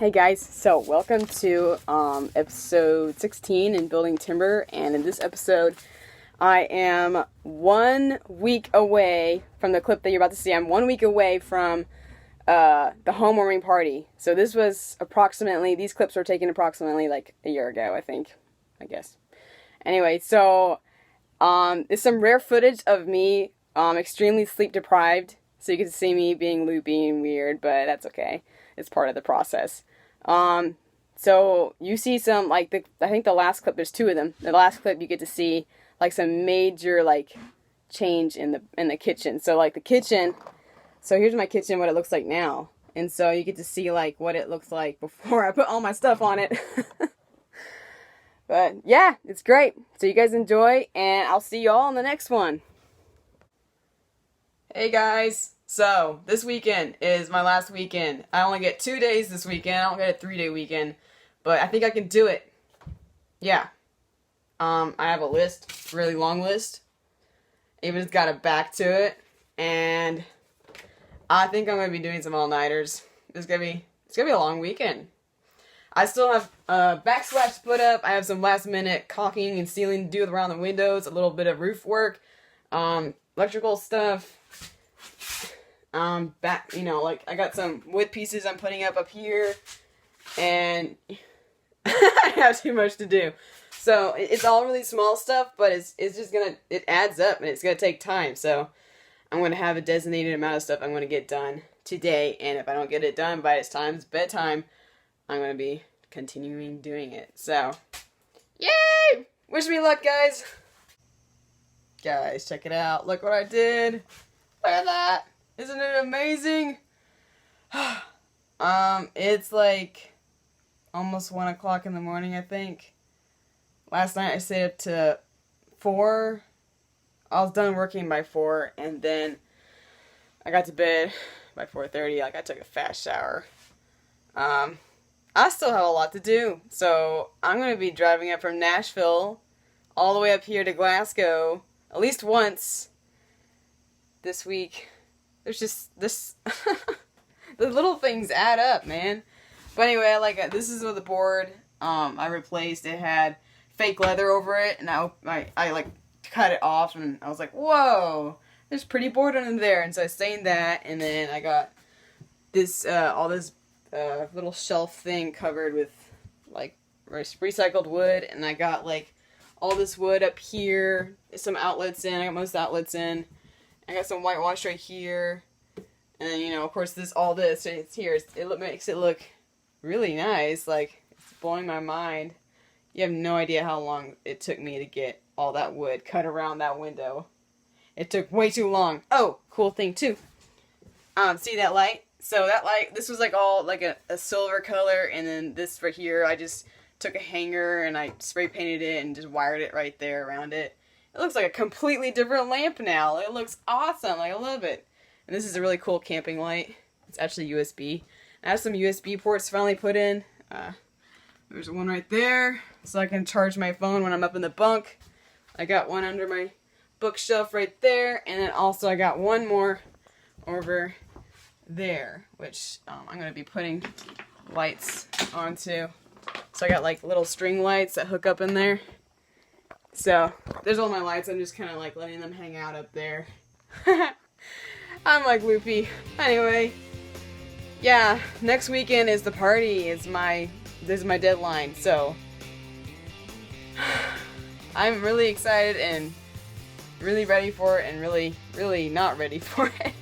Hey guys, so welcome to episode 16 in Building Timber, and in this episode I am 1 week away from the clip that you're about to see. I'm 1 week away from the home warming party. So this was these clips were taken approximately like a year ago, I guess. Anyway, so there's some rare footage of me extremely sleep deprived, so you can see me being loopy and weird, but that's okay. It's part of the process. So you see some, I think the last clip, there's two of them. The last clip you get to see like some major change in the kitchen. So the kitchen, so here's my kitchen, what it looks like now. And so you get to see what it looks like before I put all my stuff on it. But yeah, it's great. So you guys enjoy, and I'll see you all in the next one. Hey guys. So, this weekend is my last weekend. I only get 2 days this weekend. I don't get a 3-day weekend. But I think I can do it. Yeah. I have a list. Really long list. Even's got a back to it. And I think I'm going to be doing some all-nighters. It's gonna be a long weekend. I still have backsplash to put up. I have some last-minute caulking and sealing to do around the windows. A little bit of roof work. Electrical stuff. I got some wood pieces I'm putting up here, and I have too much to do. So it's all really small stuff, but it adds up, and it's gonna take time. So I'm gonna have a designated amount of stuff I'm gonna get done today, and if I don't get it done by it's bedtime, I'm gonna be continuing doing it. So, yay! Wish me luck, guys. Guys, check it out. Look what I did. Look at that. Isn't it amazing? It's almost 1 o'clock in the morning, I think. Last night I stayed up to 4. I was done working by 4, and then I got to bed by 4:30. I took a fast shower. I still have a lot to do, so I'm going to be driving up from Nashville all the way up here to Glasgow at least once this week. There's just this, the little things add up, man. But anyway, this is what the board I replaced. It had fake leather over it, and I cut it off, and I was like, whoa, there's pretty board under there. And so I stained that, and then I got this all this little shelf thing covered with recycled wood, and I got all this wood up here, some outlets in. I got most outlets in. I got some whitewash right here, and then, of course, it's here. It makes it look really nice. It's blowing my mind. You have no idea how long it took me to get all that wood cut around that window. It took way too long. Oh, cool thing, too. See that light? So that light, this was all a silver color, and then this right here, I just took a hanger, and I spray painted it, and just wired it right there around it. It looks like a completely different lamp now. It looks awesome. I love it. And this is a really cool camping light. It's actually USB. I have some USB ports finally put in. There's one right there, so I can charge my phone when I'm up in the bunk. I got one under my bookshelf right there, and then also I got one more over there, which I'm going to be putting lights onto. So I got little string lights that hook up in there. So, there's all my lights. I'm just kind of letting them hang out up there. I'm loopy. Anyway, yeah, next weekend is the party. This is my deadline. So, I'm really excited and really ready for it, and really, really not ready for it.